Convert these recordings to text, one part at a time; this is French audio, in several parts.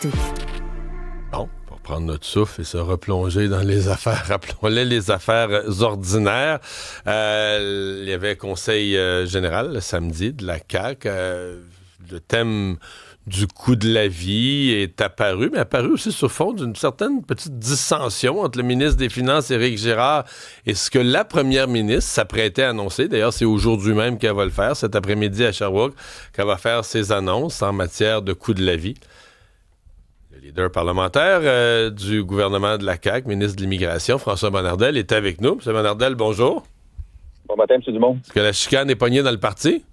tout. Bon, pour prendre notre souffle et se replonger dans les affaires, rappelons-les, les affaires ordinaires. Il y avait conseil général le samedi de la CAQ. Le thème du coût de la vie est apparu, mais apparu aussi sur fond d'une certaine petite dissension entre le ministre des Finances, Éric Girard, et ce que la première ministre s'apprêtait à annoncer. D'ailleurs, c'est aujourd'hui même qu'elle va le faire, cet après-midi à Sherbrooke, qu'elle va faire ses annonces en matière de coût de la vie. Le leader parlementaire du gouvernement de la CAQ, ministre de l'Immigration, François Bonnardel, est avec nous. M. Bonnardel, bonjour. Bon matin, M. Dumont. Est-ce que la chicane est pognée dans le parti?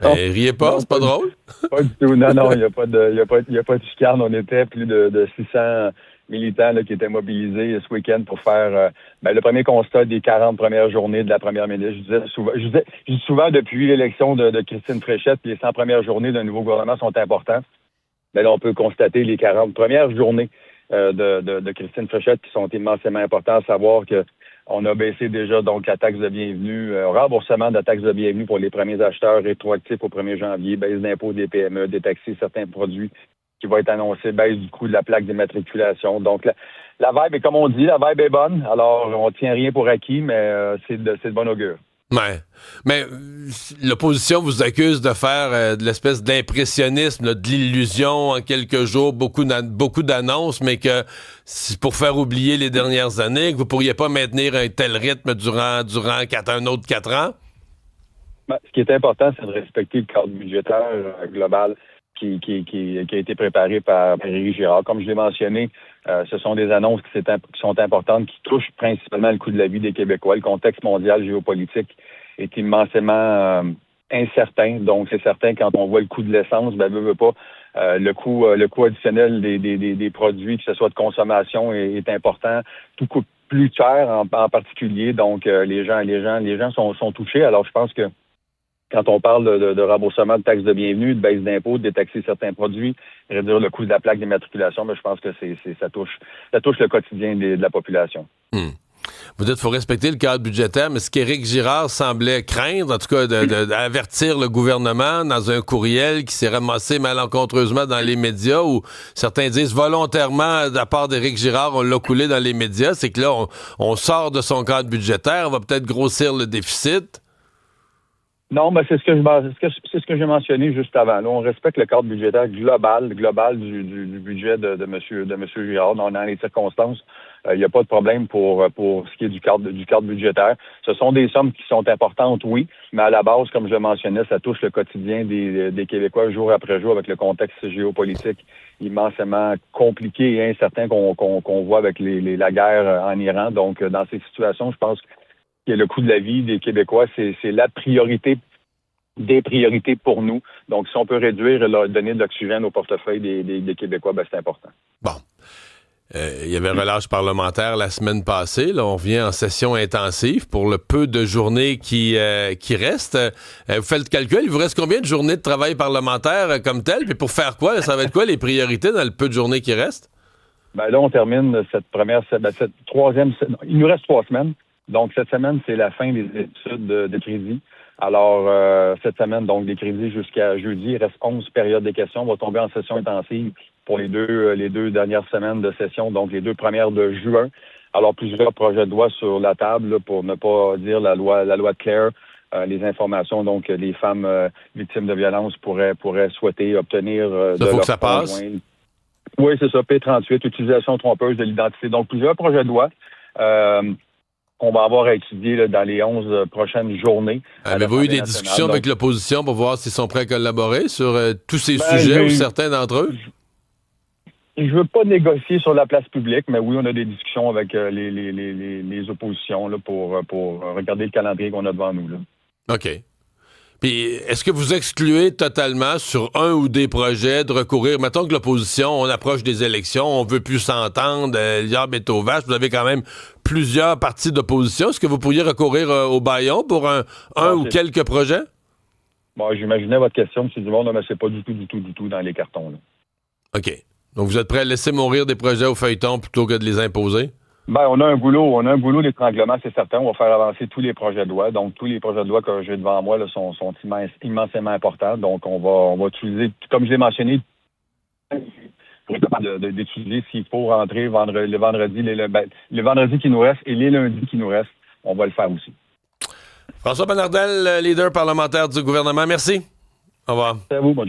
Riez pas, c'est pas drôle? Pas du tout. Non, il n'y a pas de chicane. On était plus de 600 militants là, qui étaient mobilisés ce week-end pour faire le premier constat des 40 premières journées de la première ministre. Je dis souvent depuis l'élection de Christine Fréchette, les 100 premières journées d'un nouveau gouvernement sont importantes. Mais là, on peut constater les 40 premières journées de Christine Fréchette qui sont immensément importantes, à savoir que on a baissé déjà donc la taxe de bienvenue, remboursement de la taxe de bienvenue pour les premiers acheteurs rétroactifs au 1er janvier, baisse d'impôts des PME, détaxer certains produits qui vont être annoncés, baisse du coût de la plaque d'immatriculation. Donc la vibe est comme on dit, la vibe est bonne. Alors on tient rien pour acquis, mais c'est de bon augure. Ouais. Mais l'opposition vous accuse de faire de l'espèce d'impressionnisme, là, de l'illusion en quelques jours, beaucoup d'annonces, mais que c'est pour faire oublier les dernières années, que vous pourriez pas maintenir un tel rythme durant un autre 4 ans? Ce qui est important, c'est de respecter le cadre budgétaire global qui a été préparé par Éric Girard. Comme je l'ai mentionné, ce sont des annonces qui sont importantes, qui touchent principalement le coût de la vie des Québécois. Le contexte mondial géopolitique est immensément incertain. Donc, c'est certain, quand on voit le coût de l'essence, veut pas, le coût additionnel des produits, que ce soit de consommation, est important. Tout coûte plus cher en particulier. Donc, les gens sont touchés. Alors, je pense que quand on parle de remboursement de taxes de bienvenue, de baisse d'impôts, de détaxer certains produits, réduire le coût de la plaque d'immatriculation, je pense que ça touche le quotidien de la population. Vous dites qu'il faut respecter le cadre budgétaire, mais ce qu'Éric Girard semblait craindre, en tout cas d'avertir le gouvernement dans un courriel qui s'est ramassé malencontreusement dans les médias, où certains disent volontairement, de la part d'Éric Girard, on l'a coulé dans les médias, c'est que là, on sort de son cadre budgétaire, on va peut-être grossir le déficit. Non, mais c'est ce que j'ai mentionné juste avant. Là, on respecte le cadre budgétaire global du budget de monsieur Girard. Dans les circonstances, il n'y a pas de problème pour ce qui est du cadre budgétaire. Ce sont des sommes qui sont importantes, oui, mais à la base, comme je le mentionnais, ça touche le quotidien des Québécois jour après jour avec le contexte géopolitique immensément compliqué et incertain qu'on voit avec la guerre en Iran. Donc, dans ces situations, je pense que le coût de la vie des Québécois, c'est la priorité des priorités pour nous. Donc, si on peut réduire et leur donner de l'oxygène au portefeuille des Québécois, c'est important. Bon. Il y avait un relâche parlementaire la semaine passée. Là, on revient en session intensive pour le peu de journées qui restent. Vous faites le calcul, il vous reste combien de journées de travail parlementaire comme tel? Puis pour faire quoi? Ça va être quoi les priorités dans le peu de journées qui restent? Là, on termine cette troisième... Il nous reste 3 semaines. Donc, cette semaine, c'est la fin des études de crédit. Alors, cette semaine, donc, des crédits jusqu'à jeudi. Il reste 11 périodes de questions. On va tomber en session intensive pour les deux dernières semaines de session, donc les 2 premières de juin. Alors, plusieurs projets de loi sur la table, là, pour ne pas dire la loi de Claire, les informations, donc, les femmes victimes de violences pourraient souhaiter obtenir de faut leur que ça passe. Oui, c'est ça, P38, utilisation trompeuse de l'identité. Donc, plusieurs projets de loi. On va avoir à étudier là, dans les 11 prochaines journées. Avez-vous eu des discussions avec l'opposition pour voir s'ils sont prêts à collaborer sur tous ces sujets ou certains d'entre eux? Je veux pas négocier sur la place publique, mais oui, on a des discussions avec les oppositions là, pour regarder le calendrier qu'on a devant nous. Là. OK. Puis, est-ce que vous excluez totalement sur un ou des projets de recourir, mettons que l'opposition, on approche des élections, on veut plus s'entendre, l'herbe est au vache, vous avez quand même plusieurs partis d'opposition, est-ce que vous pourriez recourir au bâillon pour un ou quelques projets? Bon, j'imaginais votre question, M. Dumont, mais c'est pas du tout dans les cartons. Là. OK. Donc, vous êtes prêt à laisser mourir des projets au feuilleton plutôt que de les imposer? On a un goulot d'étranglement, c'est certain. On va faire avancer tous les projets de loi. Donc, tous les projets de loi que j'ai devant moi là, sont immensément importants. Donc, on va utiliser, comme je l'ai mentionné, pour être capable d'étudier s'il faut rentrer le vendredi qui nous reste et les lundis qui nous restent. On va le faire aussi. François Bonnardel, leader parlementaire du gouvernement, merci. Au revoir. C'est à vous, bonne journée.